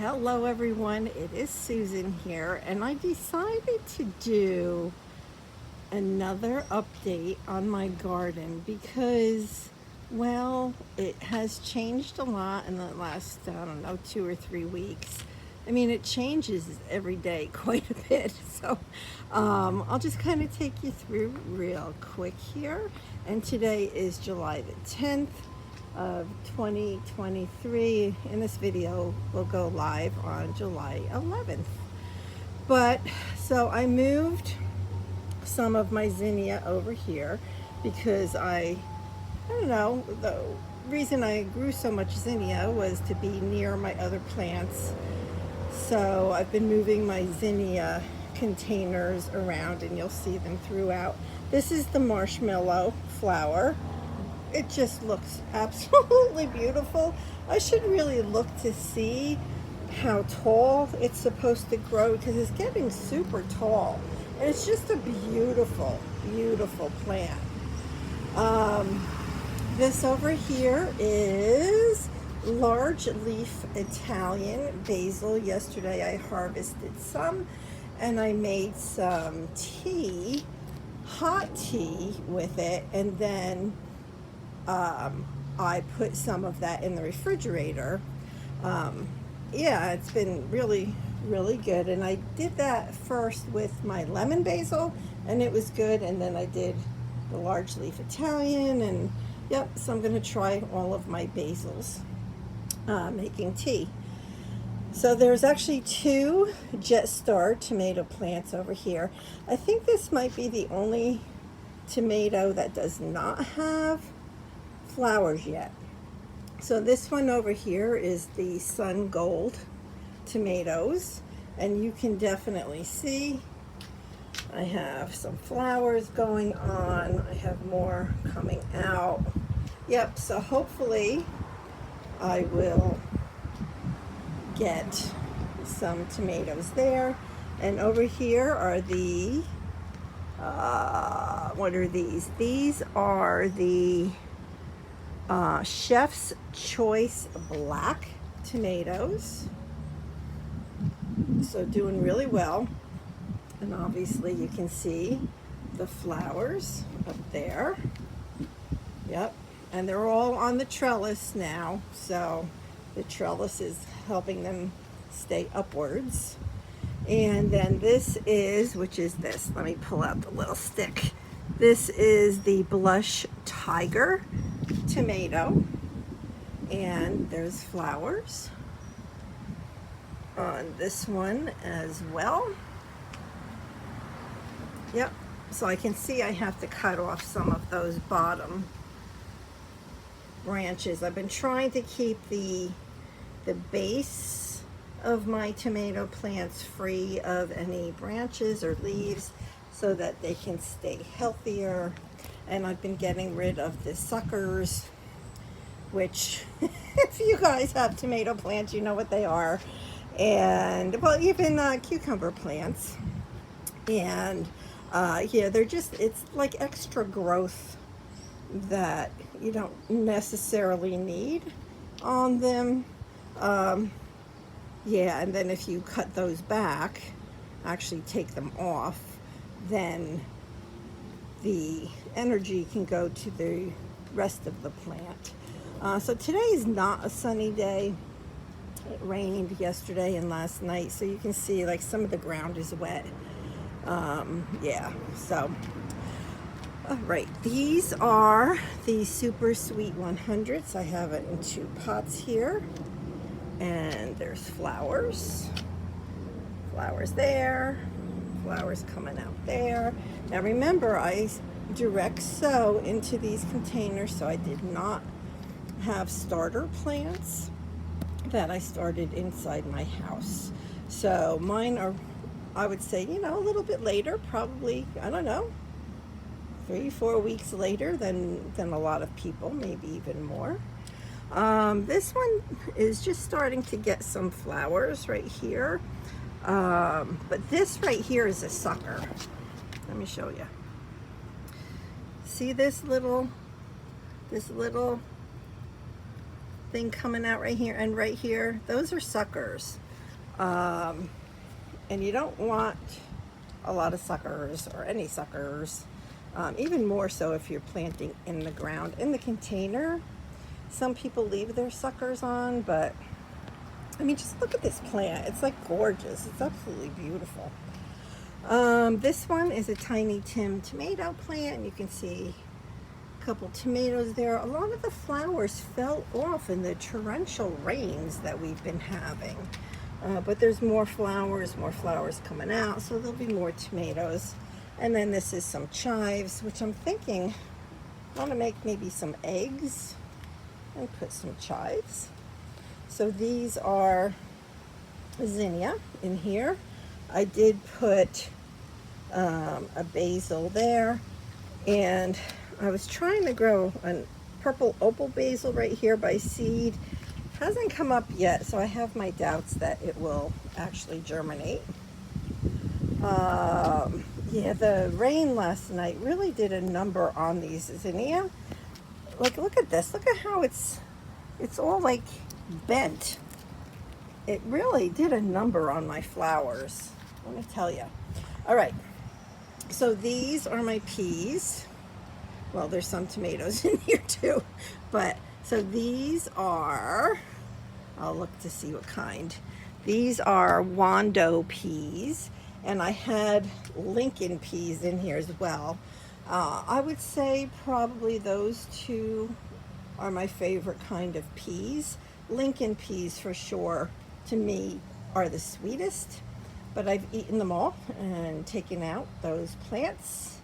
Hello everyone, it is Susan here, and I decided to do another update on my garden because, well, it has changed a lot in the last, I don't know, 2 or 3 weeks. I mean, it changes every day quite a bit, so I'll just kind of take you through real quick here. And today is July the 10th of 2023, and this video will go live on July 11th. But so I moved some of my zinnia over here because I don't know, the reason I grew so much zinnia was to be near my other plants. So I've been moving my zinnia containers around, and you'll see them throughout. This is the marshmallow flower. It just looks absolutely beautiful. I should really look to see how tall it's supposed to grow because it's getting super tall. And it's just a beautiful, beautiful plant. This over here is large leaf Italian basil. Yesterday I harvested some and I made some tea, hot tea with it, and then I put some of that in the refrigerator. Yeah, it's been really, really good. And I did that first with my lemon basil, and it was good. And then I did the large leaf Italian, and yep, so I'm going to try all of my basils making tea. So there's actually 2 Jet Star tomato plants over here. I think this might be the only tomato that does not have flowers yet. So this one over here is the Sun Gold tomatoes, and you can definitely see I have some flowers going on. I have more coming out. Yep, so hopefully I will get some tomatoes there. And over here are the what are these? These are the Chef's Choice Black tomatoes. So doing really well. And obviously you can see the flowers up there. Yep. And they're all on the trellis now. So the trellis is helping them stay upwards. And then this is, which is this? Let me pull out the little stick. This is the Blush Tiger tomato, and there's flowers on this one as well. Yep, so I can see I have to cut off some of those bottom branches. I've been trying to keep the base of my tomato plants free of any branches or leaves so that they can stay healthier. And I've been getting rid of the suckers, which if you guys have tomato plants, you know what they are. And well, even cucumber plants. And yeah, they're just, it's like extra growth that you don't necessarily need on them. Yeah, and then if you cut those back, actually take them off, then the energy can go to the rest of the plant. So today is not a sunny day. It rained yesterday and last night, so you can see like some of the ground is wet. Yeah, so all right, these are the Super Sweet 100s. I have it in 2 pots here, and there's flowers there, flowers coming out there. Now remember, I direct sow into these containers, so I did not have starter plants that I started inside my house. So mine are, I would say, you know, a little bit later, probably, I don't know, 3-4 weeks later than a lot of people, maybe even more. This one is just starting to get some flowers right here. But this right here is a sucker. Let me show you. See this little thing coming out right here and right here? Those are suckers. And you don't want a lot of suckers or any suckers, even more so if you're planting in the ground. In the container, some people leave their suckers on, but I mean, just look at this plant. It's like gorgeous. It's absolutely beautiful. This one is a Tiny Tim tomato plant, and you can see a couple tomatoes there. A lot of the flowers fell off in the torrential rains that we've been having. But there's more flowers coming out, so there'll be more tomatoes. And then this is some chives, which I'm thinking I want to make maybe some eggs and put some chives. So these are zinnia in here. I did put a basil there, and I was trying to grow a purple opal basil right here by seed. Hasn't come up yet, so I have my doubts that it will actually germinate. Yeah, the rain last night really did a number on these zinnia. Like, look at this. Look at how it's all like bent. It really did a number on my flowers, let me tell you. All right, so these are my peas. Well, there's some tomatoes in here too, but so these are, I'll look to see what kind. These are Wando peas, and I had Lincoln peas in here as well. I would say probably those two are my favorite kind of peas. Lincoln peas for sure, to me, are the sweetest, but I've eaten them all and taken out those plants.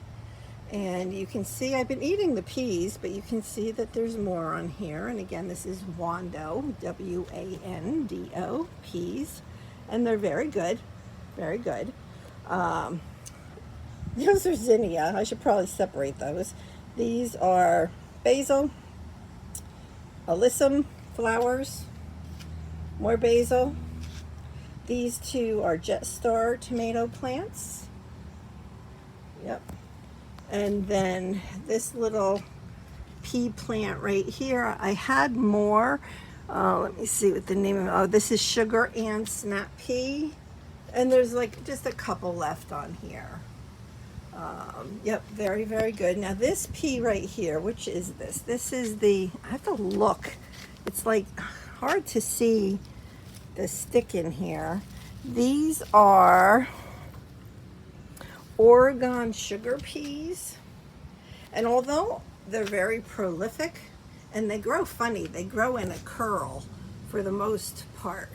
And you can see I've been eating the peas, but you can see that there's more on here. And again, this is Wando, W-A-N-D-O, peas. And they're very good, very good. Those are zinnia. I should probably separate those. These are basil, alyssum flowers, more basil. These two are Jet Star tomato plants. Yep. And then this little pea plant right here, I had more. Let me see what the name of it. Oh, this is Sugar and Snap Pea. And there's like just a couple left on here. Yep, very, very good. Now this pea right here, which is this? This is the, I have to look. It's like hard to see the stick in here. These are Oregon sugar peas, and although they're very prolific and they grow funny, they grow in a curl for the most part.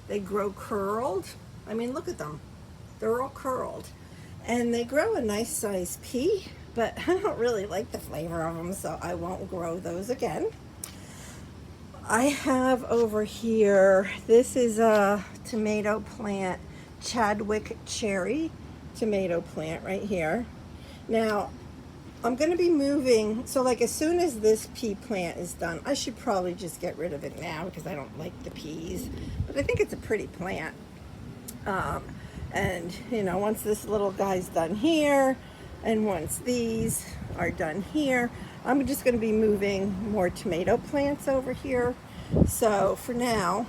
They grow curled. I mean, look at them, they're all curled, and they grow a nice size pea, but I don't really like the flavor of them, so I won't grow those again. I have over here, this is a tomato plant, Chadwick cherry tomato plant right here. Now, I'm going to be moving, so like as soon as this pea plant is done, I should probably just get rid of it now because I don't like the peas, but I think it's a pretty plant. And you know, once this little guy's done here, and once these are done here, I'm just going to be moving more tomato plants over here. So for now,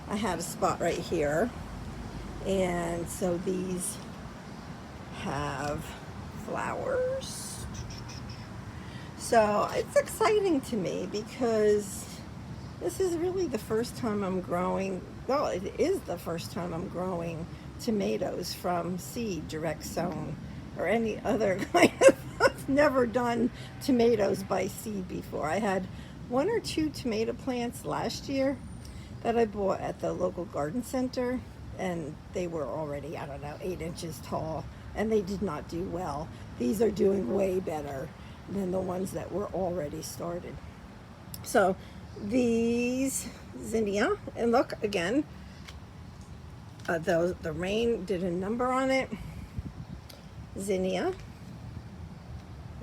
I have a spot right here, and so these have flowers. So it's exciting to me because this is really the first time I'm growing, well, it is the first time I'm growing tomatoes from seed, direct sown, or any other kind of, I've never done tomatoes by seed before. I had 1 or 2 tomato plants last year that I bought at the local garden center, and they were already, I don't know, 8 inches tall, and they did not do well. These are doing way better than the ones that were already started. So these zinnia, and look again, the rain did a number on it. Zinnia,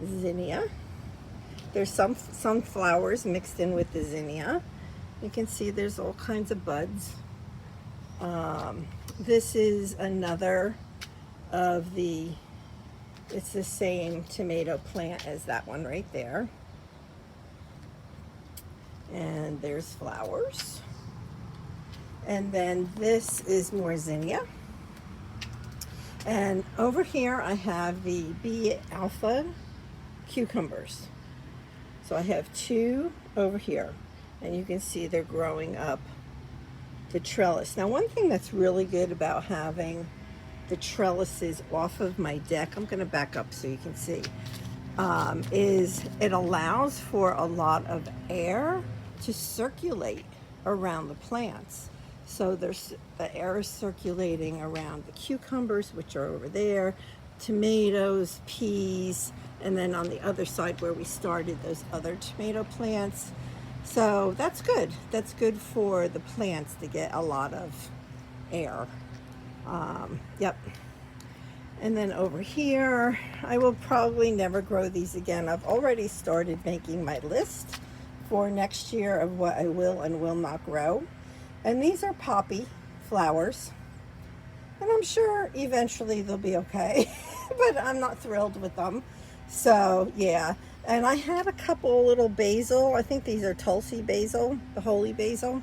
zinnia. There's some sunflowers mixed in with the zinnia. You can see there's all kinds of buds. This is another of the, it's the same tomato plant as that one right there. And there's flowers. And then this is more zinnia. And over here I have the B alpha cucumbers. So I have two over here, and you can see they're growing up the trellis. Now, one thing that's really good about having the trellises off of my deck, I'm going to back up so you can see, is it allows for a lot of air to circulate around the plants. So there's the air is circulating around the cucumbers, which are over there, tomatoes, peas, and then on the other side where we started, those other tomato plants. So that's good. That's good for the plants to get a lot of air. Yep. And then over here, I will probably never grow these again. I've already started making my list for next year of what I will and will not grow. And these are poppy flowers. And I'm sure eventually they'll be okay, but I'm not thrilled with them. So yeah, and I had a couple little basil. I think these are Tulsi basil, the holy basil.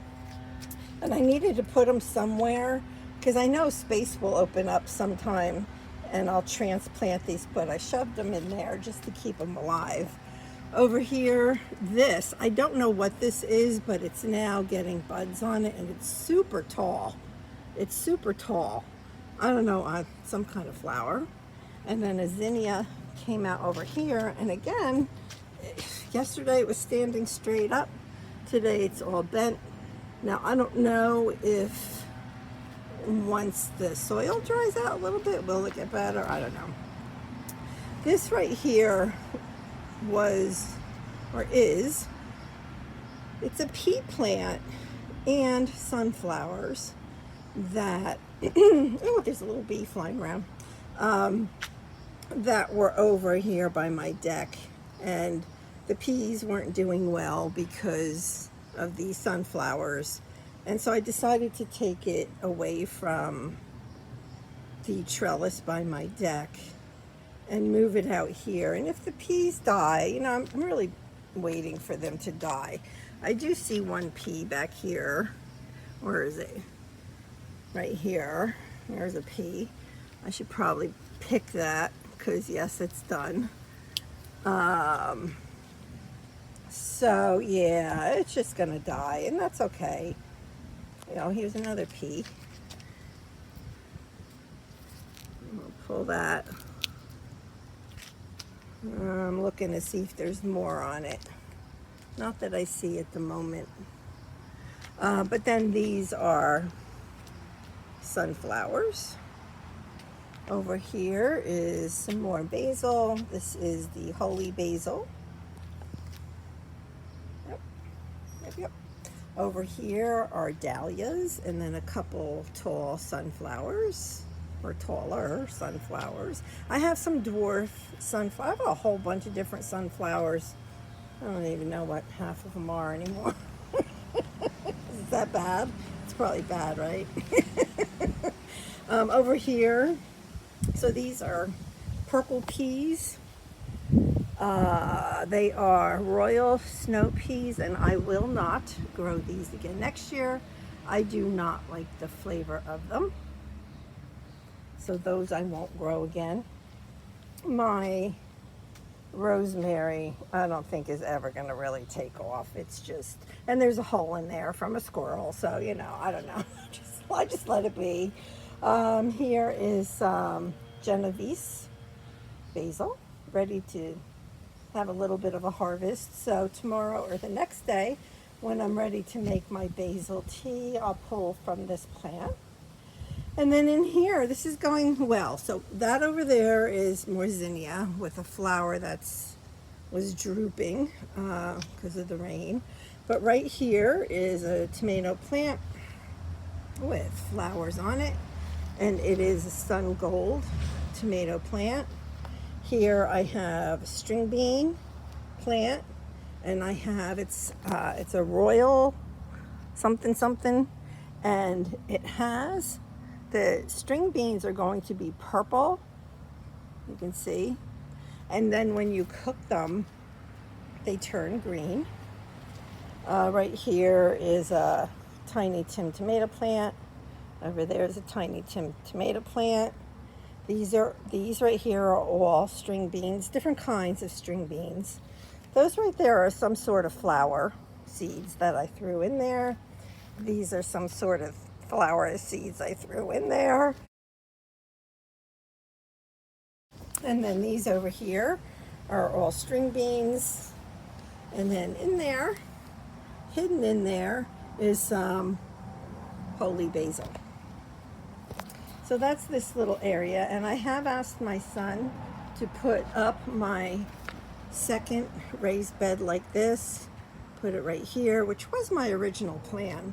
And I needed to put them somewhere because I know space will open up sometime and I'll transplant these, but I shoved them in there just to keep them alive. Over here, this, I don't know what this is, but it's now getting buds on it and it's super tall. It's super tall. I don't know, some kind of flower. And then a zinnia came out over here, and again, yesterday it was standing straight up. Today it's all bent. Now I don't know if once the soil dries out a little bit, will it get better? I don't know. This right here was, or is, it's a pea plant and sunflowers that, oh, there's a little bee flying around, that were over here by my deck, and the peas weren't doing well because of the sunflowers, and so I decided to take it away from the trellis by my deck and move it out here. And if the peas die, you know, I'm really waiting for them to die. I do see one pea back here. Where is it? Right here. There's a pea. I should probably pick that because yes, it's done. So yeah, it's just gonna die, and that's okay. You know, here's another pea. I'll pull that. I'm looking to see if there's more on it. Not that I see at the moment. But then these are sunflowers. Over here is some more basil. This is the holy basil. Yep. Over here are dahlias, and then a couple tall sunflowers, or taller sunflowers. I have some dwarf sunflowers. I have a whole bunch of different sunflowers. I don't even know what half of them are anymore. Is that bad? It's probably bad, right? Over here, so these are purple peas. They are royal snow peas, and I will not grow these again next year. I do not like the flavor of them, so those I won't grow again. My rosemary, I don't think is ever going to really take off. It's just, and there's a hole in there from a squirrel, so you know, I don't know. I just let it be. Here is Genovese basil, ready to have a little bit of a harvest. So tomorrow or the next day, when I'm ready to make my basil tea, I'll pull from this plant. And then in here, this is going well. So that over there is more zinnia with a flower was drooping because of the rain. But right here is a tomato plant with flowers on it, and it is a sun gold tomato plant. Here I have a string bean plant, and I have it's a royal something, and it has, the string beans are going to be purple, you can see, and then when you cook them they turn green. Right here is a Tiny Tim tomato plant. Over there is a Tiny Tim tomato plant. These right here are all string beans, different kinds of string beans. Those right there are some sort of flower seeds that I threw in there. These are some sort of flower seeds I threw in there. And then these over here are all string beans. And then in there, hidden in there, is some holy basil. So that's this little area, and I have asked my son to put up my second raised bed like this, put it right here, which was my original plan.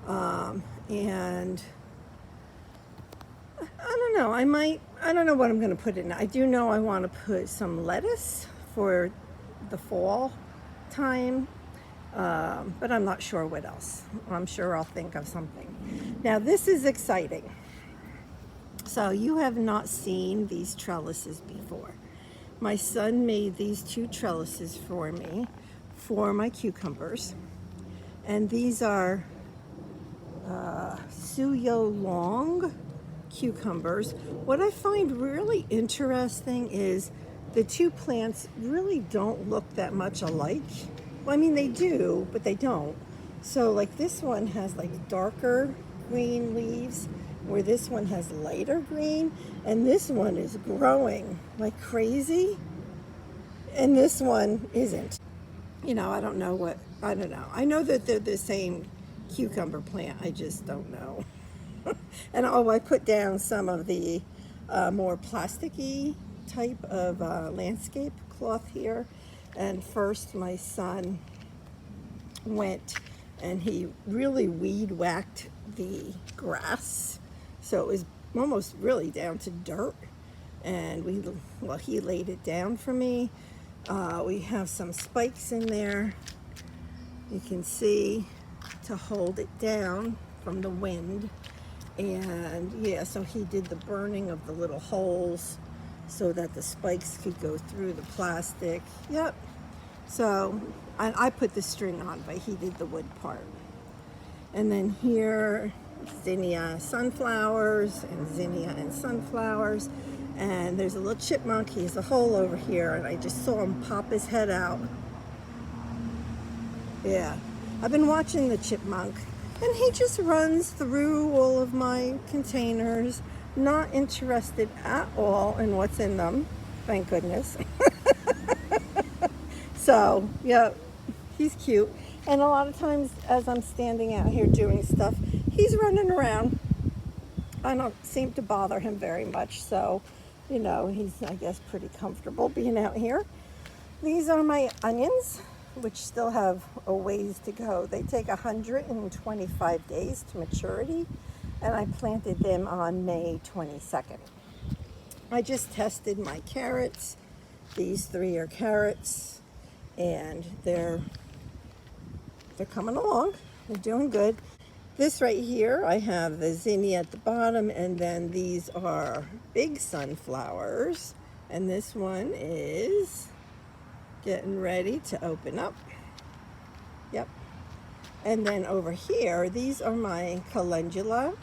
And I don't know, I don't know what I'm going to put in. I do know I want to put some lettuce for the fall time, but I'm not sure what else. I'm sure I'll think of something. Now this is exciting. So you have not seen these trellises before. My son made these 2 trellises for me for my cucumbers. And these are Suyo long cucumbers. What I find really interesting is the 2 plants really don't look that much alike. Well, I mean, they do, but they don't. So like this one has like darker green leaves, where this one has lighter green, and this one is growing like crazy, and this one isn't. You know, I don't know. I know that they're the same cucumber plant, I just don't know. And oh, I put down some of the more plasticky type of landscape cloth here. And first my son went and he really weed whacked the grass, so it was almost really down to dirt. And he laid it down for me. We have some spikes in there, you can see, to hold it down from the wind. And yeah, so he did the burning of the little holes so that the spikes could go through the plastic. Yep. So I put the string on, but he did the wood part. And then here, zinnia sunflowers and zinnia and sunflowers. And there's a little chipmunk. He has a hole over here, and I just saw him pop his head out. Yeah, I've been watching the chipmunk, and he just runs through all of my containers, not interested at all in what's in them, thank goodness. So, yeah, he's cute. And a lot of times as I'm standing out here doing stuff, he's running around. I don't seem to bother him very much, so, you know, he's, I guess, pretty comfortable being out here. These are my onions, which still have a ways to go. They take 125 days to maturity, and I planted them on May 22nd. I just tested my carrots. These 3 are carrots, and they're coming along. They're doing good. This right here, I have the zinnia at the bottom, and then these are big sunflowers, and this one is getting ready to open up. Yep. And then over here, these are my calendula,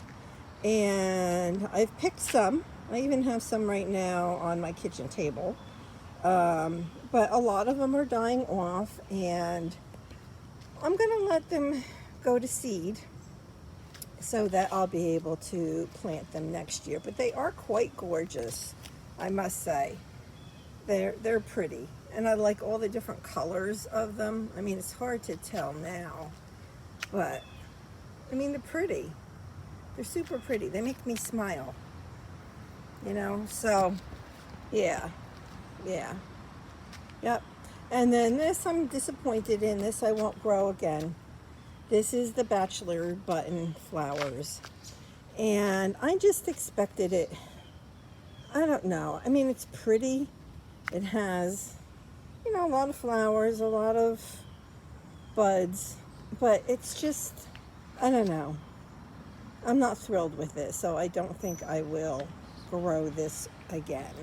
and I've picked some. I even have some right now on my kitchen table, but a lot of them are dying off, and I'm gonna let them go to seed so that I'll be able to plant them next year. But they are quite gorgeous, I must say. They're pretty, and I like all the different colors of them. I mean, it's hard to tell now, but I mean, they're pretty. They're super pretty. They make me smile, you know. So yeah, yep. And then this, I'm disappointed in. This I won't grow again. This is the bachelor button flowers, and I just expected it. I don't know. I mean, it's pretty. It has, you know, a lot of flowers, a lot of buds, but it's just, I don't know. I'm not thrilled with this, so I don't think I will grow this again.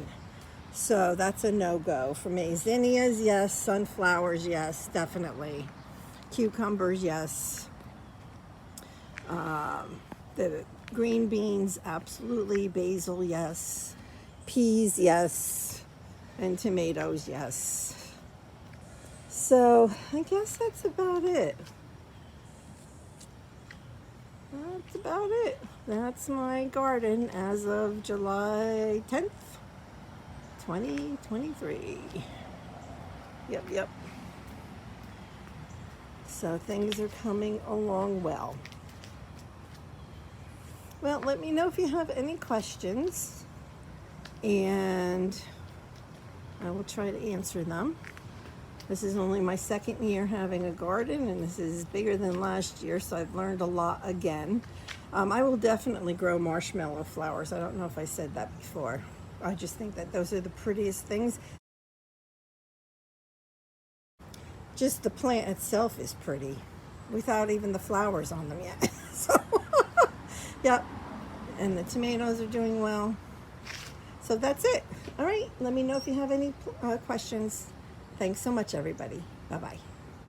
So that's a no-go for me. Zinnias, yes. Sunflowers, yes, definitely. Cucumbers, yes. The green beans, absolutely. Basil, yes. Peas, yes. And tomatoes, yes. So I guess that's about it. That's about it. That's my garden as of July 10th, 2023. Yep, yep. So things are coming along well. Well, let me know if you have any questions, and I will try to answer them. This is only my second year having a garden, and this is bigger than last year, so I've learned a lot again. I will definitely grow marshmallow flowers. I don't know if I said that before. I just think that those are the prettiest things. Just the plant itself is pretty without even the flowers on them yet. So, yep. And the tomatoes are doing well. So that's it. All right. Let me know if you have any questions. Thanks so much, everybody. Bye-bye.